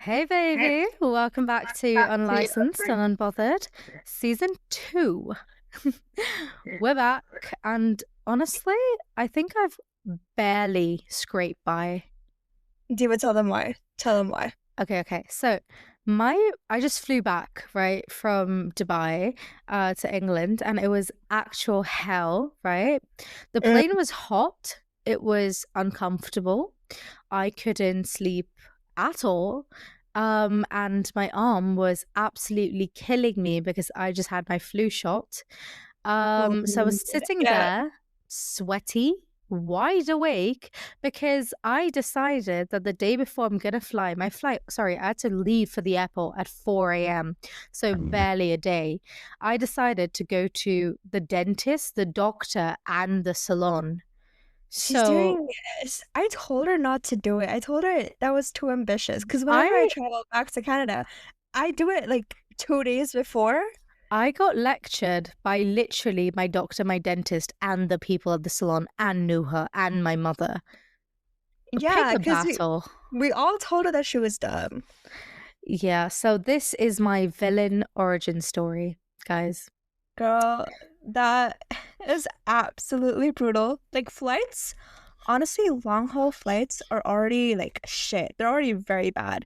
Hey, baby. Welcome back to Unlicensed and Unbothered, Season 2. We're back, and honestly, I think I've barely scraped by. Diva, tell them why. Tell them why. Okay. So, I just flew back, right, from Dubai to England, and it was actual hell, right? The Mm. plane was hot, it was uncomfortable. I couldn't sleep at all. And my arm was absolutely killing me because I just had my flu shot. So I was sitting Yeah, there, sweaty, wide awake, because I decided that the day before I'm gonna fly, I had to leave for the airport at 4 a.m. So barely a day. I decided to go to the dentist, the doctor, and the salon. she's So doing this. I told her not to do it. I told her that was too ambitious because whenever I I travel back to Canada, I do it like 2 days before. I got lectured by literally my doctor, my dentist, and the people at the salon, and knew her, and my mother. Pick Yeah, a because battle. we all told her that she was dumb. Yeah, so this is my villain origin story, guys. Girl, that is absolutely brutal. Like flights, honestly, long haul flights are already like shit. They're already very bad.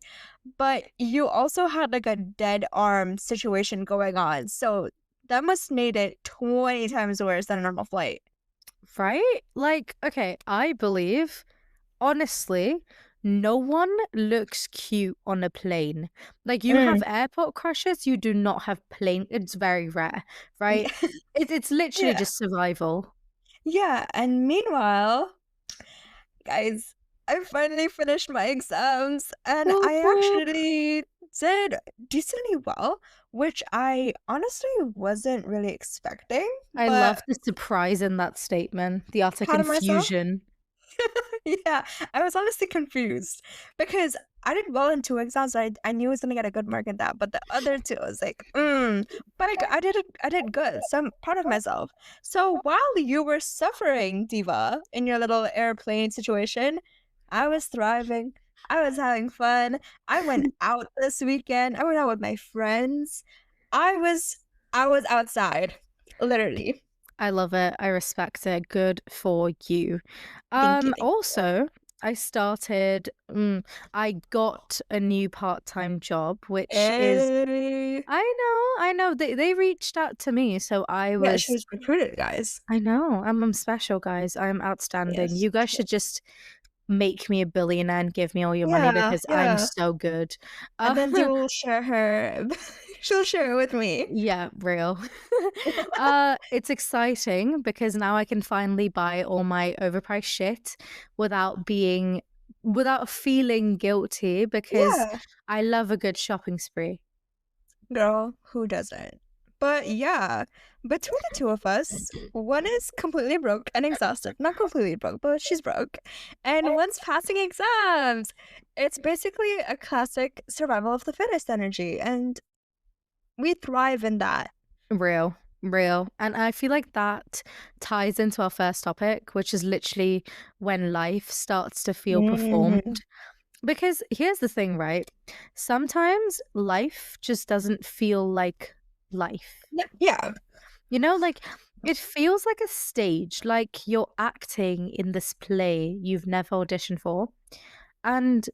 But you also had like a dead arm situation going on. So that must made it 20 times worse than a normal flight. Right? Like, okay, I believe, honestly, no one looks cute on a plane. Like, you have Mm. airport crushes, you do not have plane. It's very rare, right? It's literally Yeah. just survival. Yeah. And meanwhile, guys, I finally finished my exams and Whoop, I whoop. actually did decently well, which I honestly wasn't really expecting, I love but the surprise in that statement, the utter proud of myself. confusion. Yeah, I was honestly confused because I did well in two exams. I knew I was gonna get a good mark in that, but the other two, I was like, but I did good. So I'm proud of myself. So while you were suffering, Diva, in your little airplane situation, I was thriving. I was having fun. I went out this weekend. I went out with my friends. I was I was outside, literally. I love it. I respect it. Good for you. Thank you, thank you. Also, I started, I got a new part-time job, which is, Hey. I know, they reached out to me. So Yeah, she was recruited, guys. I know, I'm special, guys. I'm outstanding. Yes. You guys should just make me a billionaire and give me all your money Yeah, because I'm yeah. so good. And then Dee Uh, will share her she'll share it with me. Yeah, real. It's exciting because now I can finally buy all my overpriced shit without without feeling guilty because Yeah. I love a good shopping spree. Girl, who doesn't? But yeah, between the two of us, one is completely broke and exhausted. Not completely broke, but she's broke. And one's passing exams. It's basically a classic survival of the fittest energy, and we thrive in that. Real, real. And I feel like that ties into our first topic, which is literally when life starts to feel Mhm. performed. Because here's the thing, right? Sometimes life just doesn't feel like life. Yeah. You know, like it feels like a stage, like you're acting in this play you've never auditioned for, and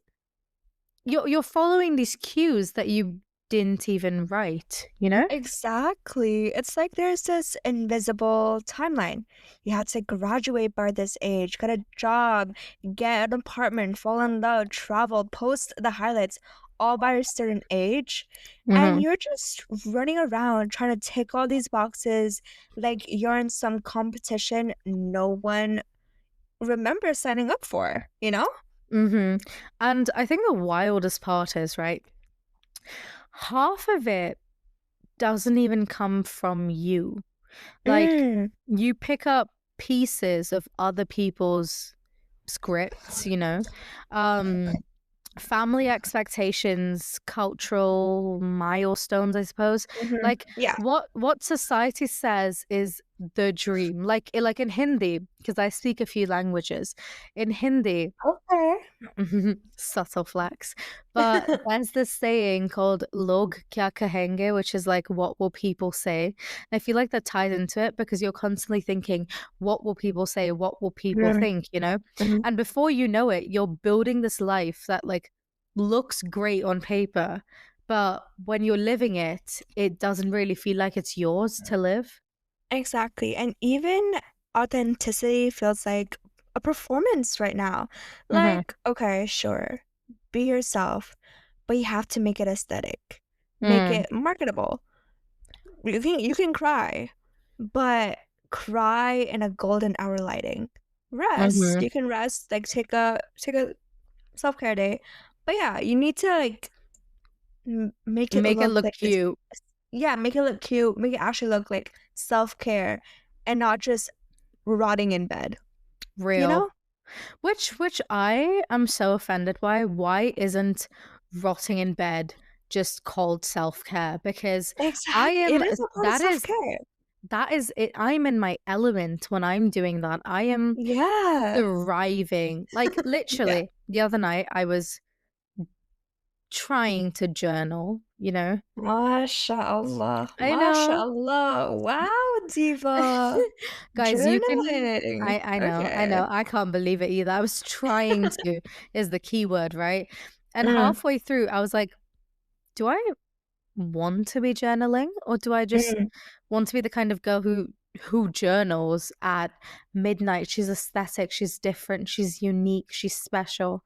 you're following these cues that you didn't even write, you know? Exactly. It's like there's this invisible timeline. You had to graduate by this age, get a job, get an apartment, fall in love, travel, post the highlights, all by a certain age. And Hmm. you're just running around trying to tick all these boxes like you're in some competition no one remembers signing up for, you know? Hmm. And I think the wildest part is, right? Half of it doesn't even come from you. Like Mm. you pick up pieces of other people's scripts, you know? Um family expectations, cultural milestones, I suppose. Hmm. Like Yeah. what society says is the dream. Like in Hindi, because I speak a few languages. In Hindi, Okay. subtle flex. But there's this saying called "Log kya kahenge," which is like, "What will people say?" And I feel like that ties into it because you're constantly thinking, "What will people say? What will people Mm, think?" You know, mhm. and before you know it, you're building this life that like looks great on paper, but when you're living it, it doesn't really feel like it's yours to live. Exactly. And even authenticity feels like a performance right now. Mhm. Like, okay, sure, be yourself, but you have to make it aesthetic, make Mm. it marketable. You can cry, but cry in a golden hour lighting. Rest. Mhm. You can rest, like take a self-care day. But yeah, you need to like make it Make it look look like this. cute, Yeah, make it look cute, make it actually look like self-care and not just rotting in bed, you real. know? Which I am so offended by. Why isn't rotting in bed just called self-care? Because I Exactly, it am is a part of that is self-care. that is it. I'm in my element when I'm doing that. I am Yeah. thriving. Like Yeah. literally the other night I was trying to journal, you know? MashaAllah, I know. MashaAllah. Wow, diva. Guys, you can Journaling. I Okay. know, I can't believe it either. I was trying to is the key word, right? And Mm, halfway through, I was like, "Do I want to be journaling, or do I just mm. want to be the kind of girl who journals at midnight? She's aesthetic, she's different, she's unique, she's special.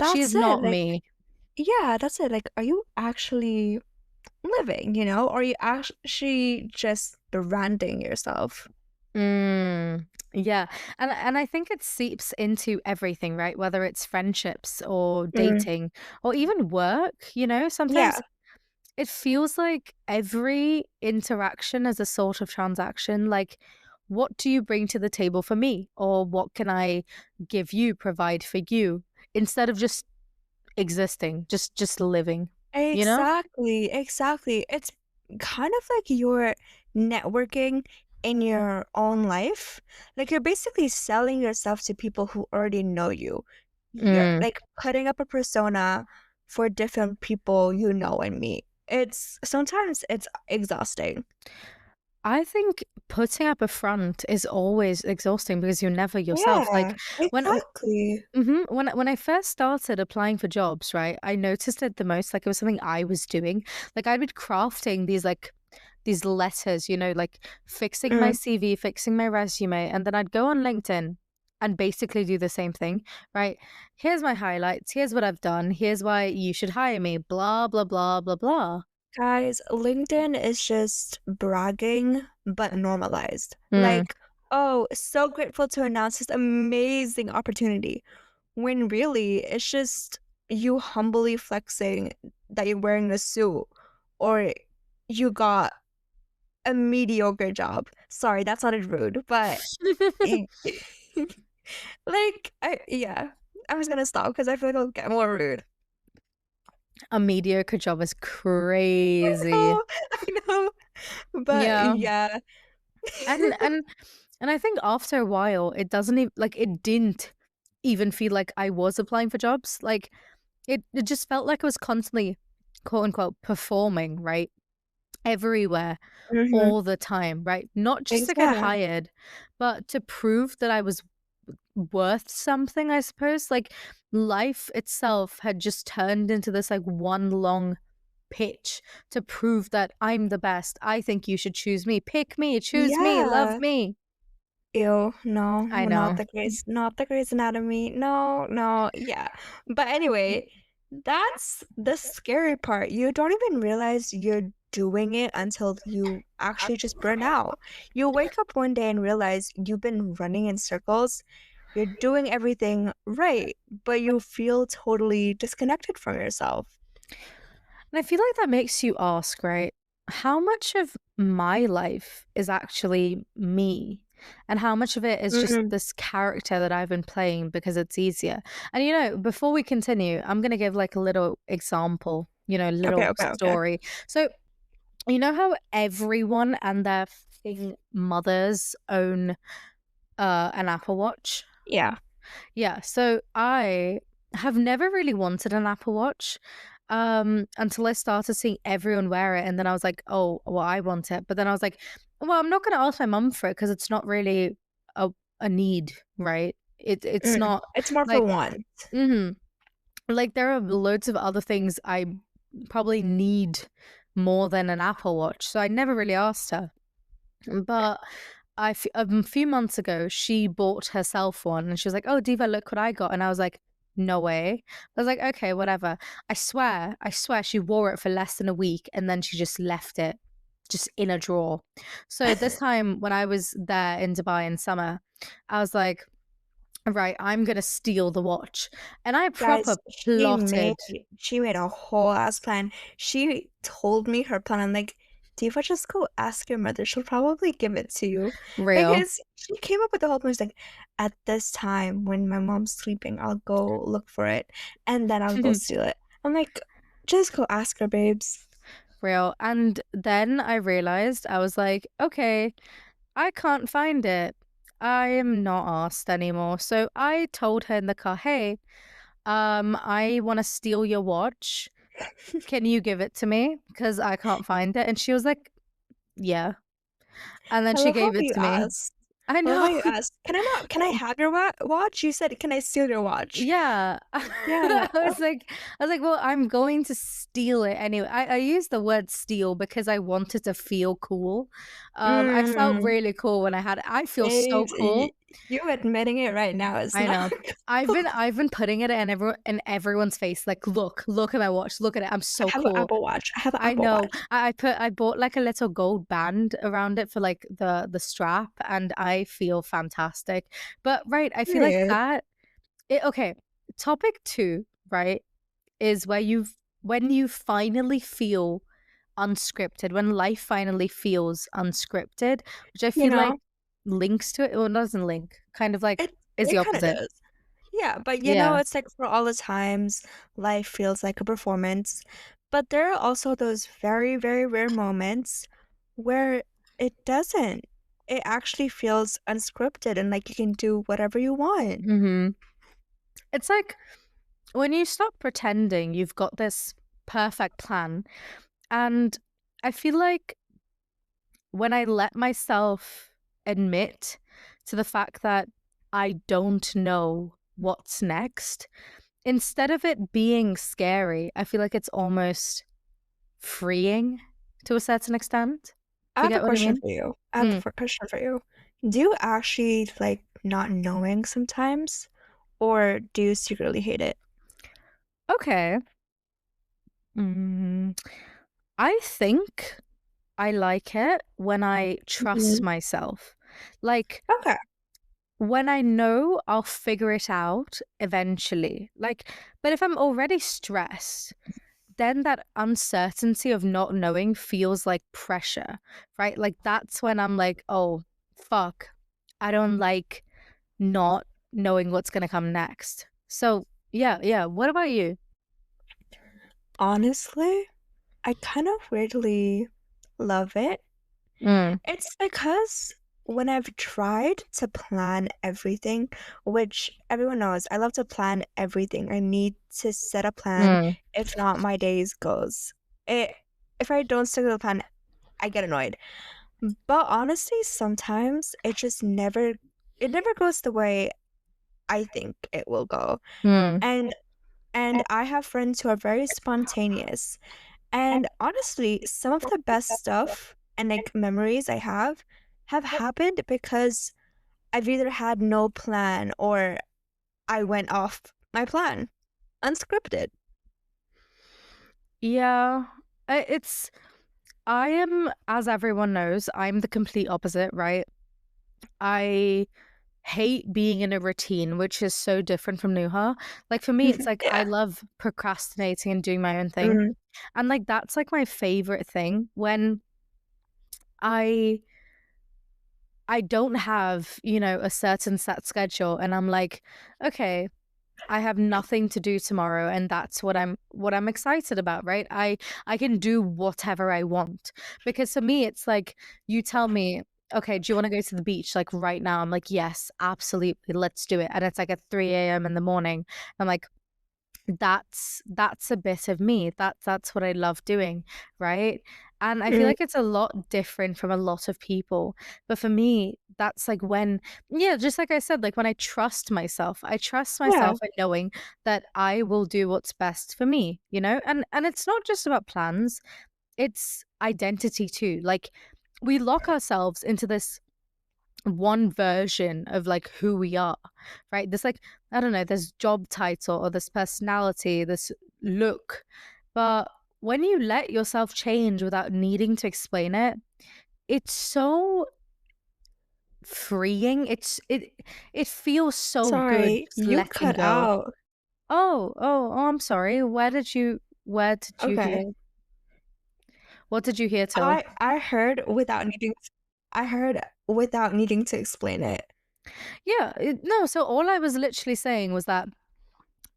She is That's it, not like me." yeah, that's it, like, are you actually living, you know? Or are you actually just branding yourself? Mm, yeah. And I think it seeps into everything, right? Whether it's friendships or Mm, dating or even work, you know, sometimes yeah. it feels like every interaction is a sort of transaction. Like, what do you bring to the table for me? Or what can I give you, provide for you? Instead of just existing, just living, you know? Exactly, exactly. It's kind of like you're networking in your own life. Like you're basically selling yourself to people who already know you. You're Mm. like putting up a persona for different people you know and meet. It's sometimes it's exhausting. I think putting up a front is always exhausting because you're never yourself. Yeah, Like when exactly. when I first started applying for jobs, right, I noticed it the most, like, it was something I was doing. Like, I'd be crafting these letters, you know, like, fixing my Mm. CV, fixing my resume, and then I'd go on LinkedIn and basically do the same thing, right? "Here's my highlights, here's what I've done, here's why you should hire me, blah, blah, blah, blah, blah." Guys, LinkedIn is just bragging, but normalized. Mm, Like, oh, so grateful to announce this amazing opportunity. When really, it's just you humbly flexing that you're wearing a suit or you got a mediocre job. Sorry, that sounded rude, but y- like, yeah, I was gonna stop because I feel like I'll get more rude. a mediocre job is I crazy. know, I know, but Yeah. yeah. And and and I think after a while, it doesn't even like it didn't even feel like I was applying for jobs. Like it just felt like I was constantly quote unquote performing, right? Everywhere, Mhm. all the time, right? Not just to get Yeah. hired, but to prove that I was worth something, I suppose. Like life itself had just turned into this like one long pitch to prove that I'm the best. I think you should choose me. Pick me, choose me, love Yeah. me. Ew, no, I not know. the Grey's Anatomy. No, no, yeah. But anyway, that's the scary part. You don't even realize you're doing it until you actually just burn out. You wake up one day and realize you've been running in circles. You're doing everything right, but you feel totally disconnected from yourself. And I feel like that makes you ask, right? How much of my life is actually me? And how much of it is just Mm, this character that I've been playing because it's easier? And you know, before we continue, I'm going to give like a little example, you know, okay, little okay, okay. story. So, you know how everyone and their working mothers own an Apple Watch. Yeah. Yeah, so I have never really wanted an Apple Watch until I started seeing everyone wear it, and then I was like, "Oh, well, I want it." But then I was like, "Well, I'm not going to ask my mum for it because it's not really a a need, right? It's Mm. not It's more for like one. mhm. Like there are loads of other things I probably need more than an Apple Watch, so I never really asked her. But a few months ago, she bought herself one and she was like, "Oh, Diva, look what I got." And I was like, "No way." I was like, "Okay, whatever." I swear she wore it for less than a week and then she just left it just in a drawer. So this time when I was there in Dubai in summer, I was like, "Right, I'm gonna steal the watch." And I proper Guys, plotted. she made a whole ass plan. She told me her plan. I'm like, Diva, just go ask your mother. She'll probably give it to you. Real. Because she came up with the whole plan. She's like, at this time when my mom's sleeping, I'll go look for it and then I'll go steal it. I'm like, just go ask her, babes. Real. And then I realized I was like, "Okay, I can't find it. I am not asked anymore." So I told her in the car, "Hey, I want to steal your watch. Can you give it to me? Because I can't find it." And she was like, "Yeah." And then I she love how gave it you to me. asked. I I love know. how you asked, can I have your watch? You said, can I steal your watch? Yeah. Yeah. I was like, "Well, I'm going to steal it anyway." I used the word steal because I wanted to feel cool. I felt Mm. really cool when I had it. I feel so Babes, cool. you admitting it right now is I not know. cool. I've been putting it in everyone's face, like, look at my watch, look at it, I'm I so have an cool." Apple Watch. I have an I Apple know. Watch. I bought like a little gold band around it for like the strap, and I feel fantastic. But right, I feel like Period. okay, topic 2, right, is when you finally feel unscripted, when life finally feels unscripted, which I You feel like know, links to it, or doesn't link, kind of like is the it kind of opposite. does. Yeah, but Yeah. it's like for all the times life feels like a performance, but there are also those very, very rare moments where it doesn't. It actually feels unscripted and like you can do whatever you want. Mhm. It's like when you stop pretending you've got this perfect plan, and I feel like when I let myself admit to the fact that I don't know what's next, instead of it being scary, I feel like it's almost freeing to a certain extent, I if you have a get what I question mean. for you. I have Mm. a question for you. Do you actually like not knowing sometimes, or do you secretly hate it? Okay. Mm, I think I like it when I trust Mhm. myself. Like, Okay. when I know I'll figure it out eventually. Like, but if I'm already stressed, then that uncertainty of not knowing feels like pressure, right? Like, that's when I'm like, "Oh, fuck. I don't like not knowing what's gonna come next." So, yeah, yeah. What about you? Honestly, I kind of weirdly love it. Mm, It's because when I've tried to plan everything, which everyone knows, I love to plan everything. I need to set a plan. mm. If not, my days goes. It if I don't stick to the plan, I get annoyed. But honestly, sometimes it never goes the way I think it will go. Mm. And I have friends who are very spontaneous. And honestly, some of the best stuff and like memories I have happened because I've either had no plan or I went off my plan, unscripted. Yeah. It's I am, as everyone knows, I'm the complete opposite, right? I hate being in a routine, which is so different from Nuha. Like for me, it's like I Yeah. love procrastinating and doing my own thing. Mm. And like that's like my favorite thing when I I don't have, a certain set schedule and I'm like, okay, I have nothing to do tomorrow, and that's what I'm excited about, right? I can do whatever I want. Because for me it's like you tell me, "Okay, do you want to go to the beach like right now?" I'm like, "Yes, absolutely. Let's do it." And it's like at 3 a.m. in the morning. I'm like, that's a bit of me. That's what I love doing, right? And I feel Mm, like it's a lot different from a lot of people. But for me, that's like when, yeah, just like I said, like when I trust myself. I trust yeah. myself in knowing that I will do what's best for me, you know? And it's not just about plans, it's identity too. Like we lock ourselves into this one version of like who we are, right? This like, I don't know, this job title or this personality, this look. But when you let yourself change without needing to explain it, it's so freeing. It feels so good Sorry, just you letting cut go. out. I'm sorry. Where did you Okay. hear? What did you hear, Till? I heard without needing I heard without needing to explain it. Yeah, no, so all I was literally saying was that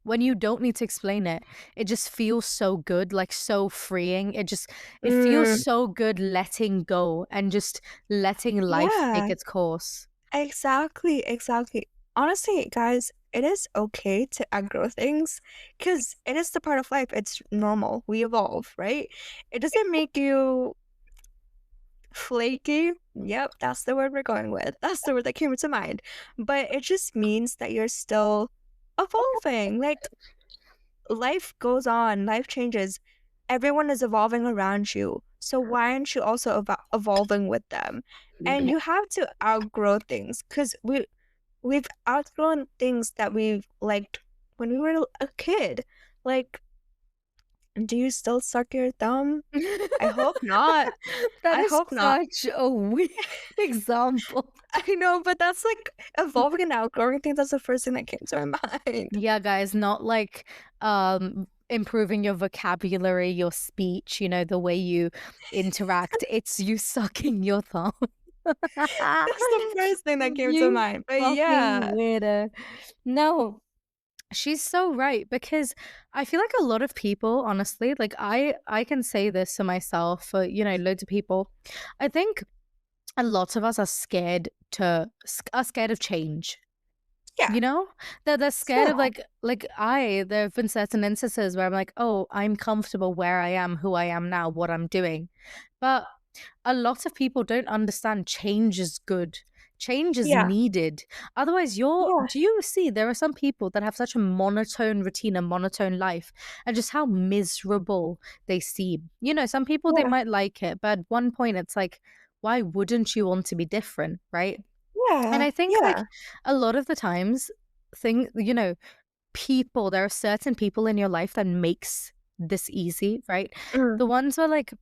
when you don't need to explain it, it just feels so good, like so freeing. It feels Mm, so good letting go and just letting life take yeah, its course. exactly, exactly. Honestly, guys, it is okay to outgrow things because it is the part of life. It's normal. We evolve, right? It doesn't make you flaky. Yep, that's the word we're going with. That's the word that came to mind. But it just means that you're still evolving. Like life goes on, life changes. Everyone is evolving around you. So why aren't you also evolving with them? And you have to outgrow things because we've outgrown things that we've liked when we were a kid. Like, do you still suck your thumb? I hope not. That I is hope not. such a weird example. I know, but that's like evolving and outgrowing things. That's the first thing that came to my mind. Yeah, guys, not like improving your vocabulary, your speech, the way you interact. It's you sucking your thumb. That's the first thing that came to You mind. But fucking yeah, weirdo. No, she's so right because I feel like a lot of people, honestly, like I can say this to myself for, loads of people. I think a lot of us are scared of change. yeah, You know? They're scared of still, there have been certain instances where I'm like, "Oh, I'm comfortable where I am, who I am now, what I'm doing." But a lot of people don't understand change is good. Change is yeah, needed. Otherwise, yeah, do you see there are some people that have such a monotone routine, a monotone life, and just how miserable they seem. Some people they yeah, might like it, but at one point it's like, why wouldn't you want to be different, right? And yeah, I think like yeah. a lot of the times people there are certain people in your life that makes this easy, right? Mm, The ones where like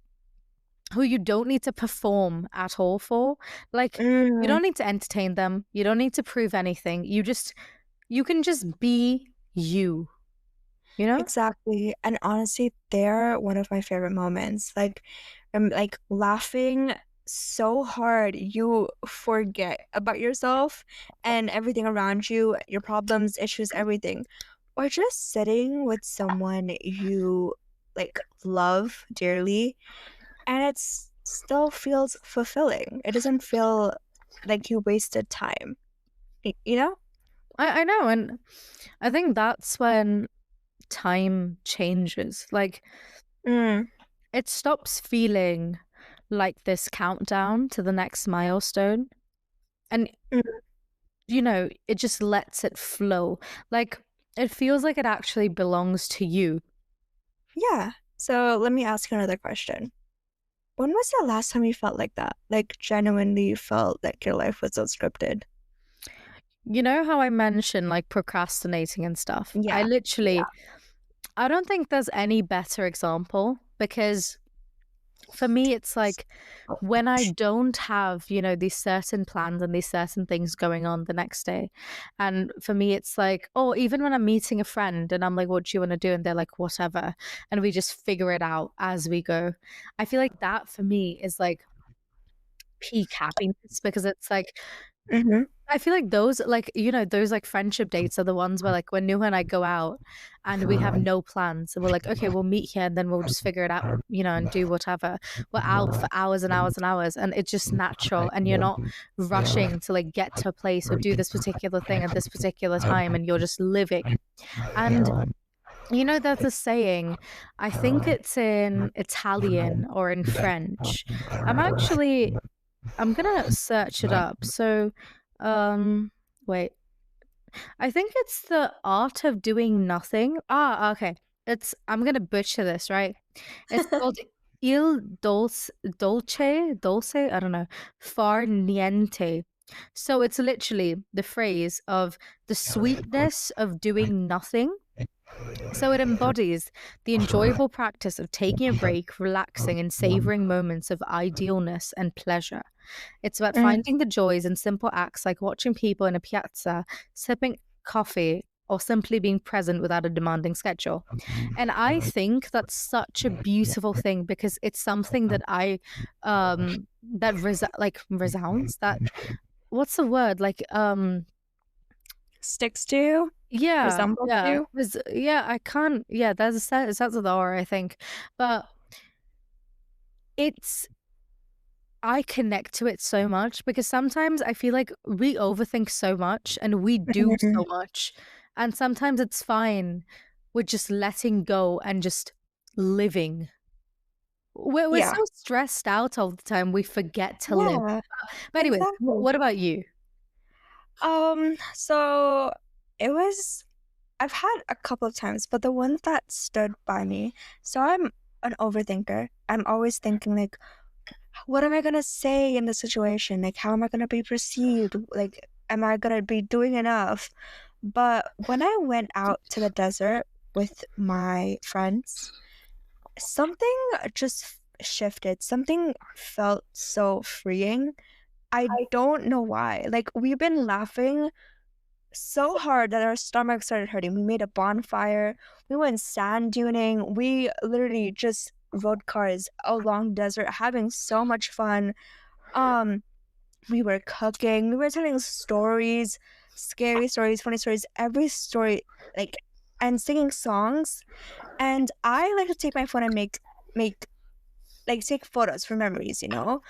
who you don't need to perform at all for. Like you mm. don't need to entertain them. You don't need to prove anything. You can just be you, you know? Exactly, and honestly, they're one of my favorite moments, like, like, laughing so hard you forget about yourself and everything around you, your problems, issues, everything, or just sitting with someone you, like, love dearly, and it's still feels fulfilling. It doesn't feel like you wasted time, you know? I know, and I think that's when time changes. Like Mm, it stops feeling like this countdown to the next milestone. And mm, it just lets it flow. Like it feels like it actually belongs to you. yeah. So let me ask you another question. When was the last time you felt like that? Like, genuinely felt like your life was unscripted? You know how I mentioned like procrastinating and stuff? Yeah, yeah. I don't think there's any better example because for me, it's like when I don't have, these certain plans and these certain things going on the next day. And for me, it's like, oh, even when I'm meeting a friend and I'm like, what do you want to do? And they're like, whatever. And we just figure it out as we go. I feel like that for me is like peak happiness because it's like Mhm. I feel like those, like, those, like, friendship dates are the ones where, like, when Nuha and I go out and we have no plans, and we're like, "Okay, we'll meet here, and then we'll just figure it out, and do whatever." We're out for hours and hours and hours, and it's just natural, and you're not rushing to, like, get to a place or do this particular thing at this particular time, and you're just living. And, there's a saying, I think it's in Italian or in French. I'm gonna search it up. So, um, wait. I think it's the art of doing nothing. Ah, okay. I'm gonna butcher this, right? It's called il dolce, I don't know, far niente. So it's literally the phrase of the sweetness of doing nothing. So it embodies the enjoyable practice of taking a break, relaxing, and savoring moments of idealness and pleasure. It's about Mm. finding the joys in simple acts like watching people in a piazza, sipping coffee, or simply being present without a demanding schedule. And I think that's such a beautiful thing because it's something that like resounds, that what's the word? Like Sticks to you? yeah, Resembles yeah. you? Yeah, I can't yeah, there's a set it starts with R, I think. But it's I connect to it so much because sometimes I feel like we overthink so much and we do Mhm. so much. And sometimes it's fine with just letting go and just living. We're so Yeah. stressed out all the time, we forget to live. Yeah, But anyways, exactly. what about you? So it was I've had a couple of times, but the one that stood by me, so I'm an overthinker. I'm always thinking like, what am I gonna say in this situation? Like, how am I gonna be perceived? Like, am I gonna be doing enough? But when I went out to the desert with my friends, something just shifted. Something felt so freeing. I don't know why. Like, we've been laughing so hard that our stomachs started hurting. We made a bonfire. We went sand duning. We literally just rode cars along desert, having so much fun. Um, we were cooking. We were telling stories, scary stories, funny stories, every story, like, and singing songs. And I like to take my phone and make like take photos for memories, you know?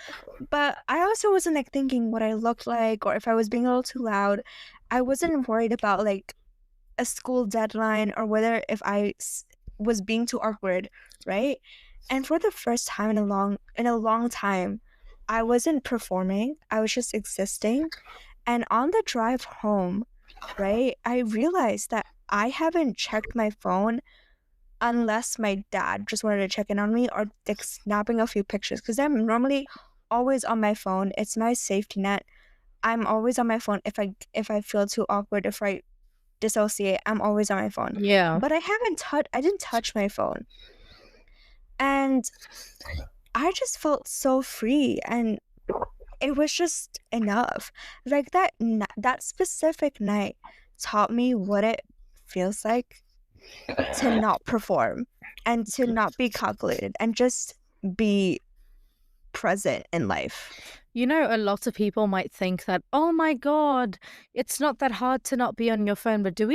But I also wasn't like thinking what I looked like or if I was being a little too loud. I wasn't worried about like a school deadline or whether if was being too awkward, right? And for the first time in a long time, I wasn't performing. I was just existing. And on the drive home, right, I realized that I haven't checked my phone unless my dad just wanted to check in on me or like snapping a few pictures because I'm normally always on my phone. It's my safety net. I'm always on my phone if I feel too awkward, if I dissociate, I'm always on my phone. Yeah. But I didn't touch my phone. And I just felt so free and it was just enough. Like that specific night taught me what it feels like to not perform and to not be calculated and just be present in life. A lot of people might think that, oh my God, it's not that hard to not be on your phone. But do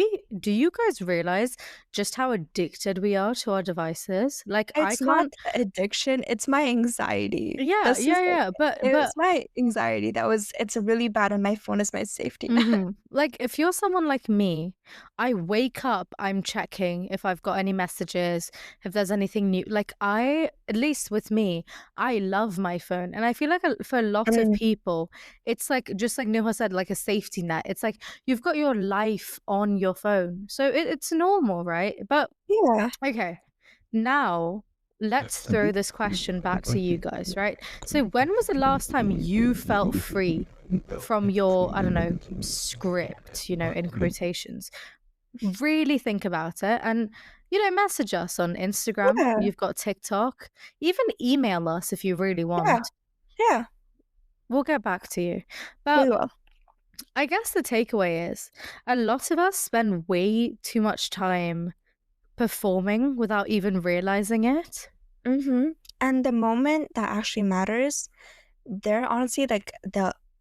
you guys realize just how addicted we are to our devices? Like, I It's not can't, addiction, it's my anxiety. yeah, This is yeah, it. yeah. But It's my anxiety it's really bad and my phone is my safety net. Like, if you're someone like me, I wake up, I'm checking if I've got any messages, if there's anything new. Like, at least with me, I love my phone. And I feel like for a lot of Mm, people, it's like, just like Noah said, like a safety net. It's like you've got your life on your phone. So it's normal, right? But yeah. okay, now let's throw this question back to you guys, right? So, when was the last time you felt free from your, I don't know, script, in quotations? Really think about it and, message us on Instagram. Yeah. You've got TikTok. Even email us if you really Yeah. want. Yeah. We'll get back to you. We But will. I guess the takeaway is a lot of us spend way too much time performing without even realizing it. And the moment that actually matters, they're honestly like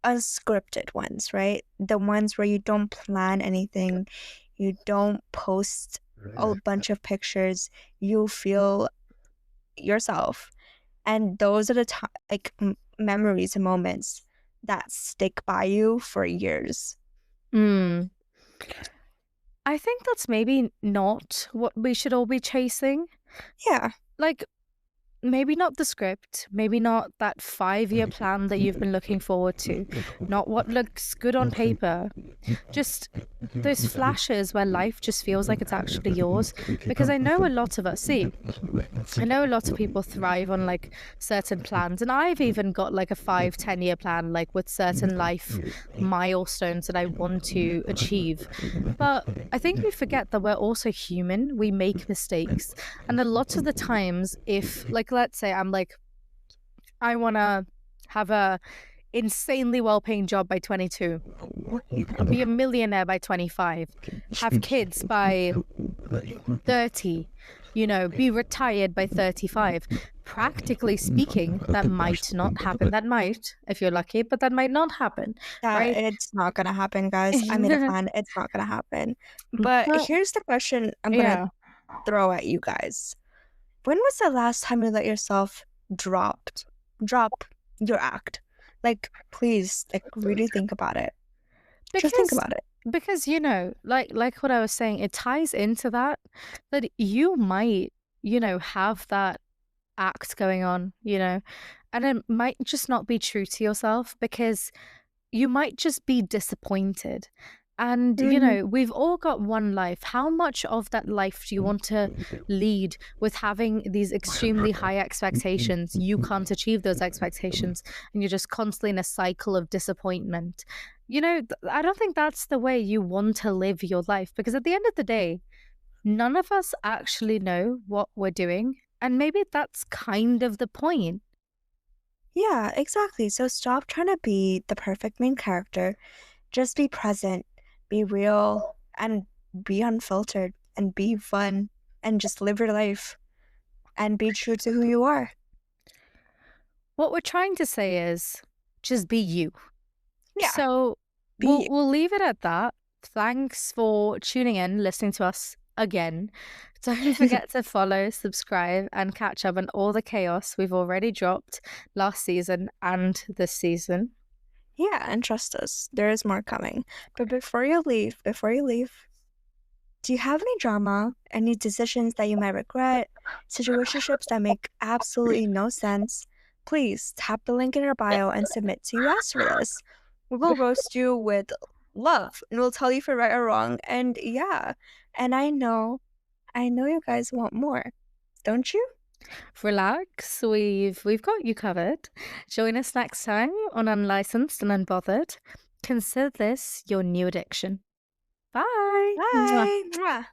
unscripted ones, right? The ones where you don't plan anything, you don't post a bunch of pictures, you feel yourself. And those are the memories and moments that stick by you for years. Mm. I think that's maybe not what we should all be chasing. Yeah. Like, maybe not the script, maybe not that 5-year plan that you've been looking forward to, not what looks good on paper, just those flashes where life just feels like it's actually yours. Because I know a lot of us, see, I know a lot of people thrive on like certain plans, and I've even got like a 5-10 year plan, like with certain life milestones that I want to achieve. But I think we forget that we're also human. We make mistakes. And a lot of the times, if like, let's say I'm like, I want to have a insanely well-paying job by 22, be a millionaire by 25, have kids by 30, be retired by 35. Practically speaking, that might not happen. That might, if you're lucky, but that might not happen, Yeah, right? it's not gonna happen, guys. I made a plan. It's not gonna happen. But But here's the question I'm gonna yeah, throw at you guys. When was the last time you let yourself drop your act? Like, please, like, really think about it. Just think because about it. because like what I was saying, it ties into that you might, have that act going on, and it might just not be true to yourself because you might just be disappointed. And, Mhm. we've all got one life. How much of that life do you want to lead with having these extremely high expectations? You can't achieve those expectations, and you're just constantly in a cycle of disappointment. I don't think that's the way you want to live your life because at the end of the day, none of us actually know what we're doing. And maybe that's kind of the point. Yeah, exactly. So stop trying to be the perfect main character. Just be present, be real, and be unfiltered, and be fun, and just live your life and be true to who you are. What we're trying to say is just be you. Yeah, So we'll be we'll leave it at that. Thanks for tuning in, listening to us again. Don't you. forget to follow, subscribe, and catch up on all the chaos we've already dropped last season and this season. Yeah, and trust us, there is more coming. But before you leave, do you have any drama, any decisions that you might regret, situationships that make absolutely no sense? Please tap the link in our bio and submit to US for this. We will roast you with love and we'll tell you if you're right or wrong. And yeah, and I know you guys want more, don't you? Relax, we've got you covered. Join us next time on Unlicensed and Unbothered. Consider this your new addiction. Bye. Mwah. Bye. Mwah.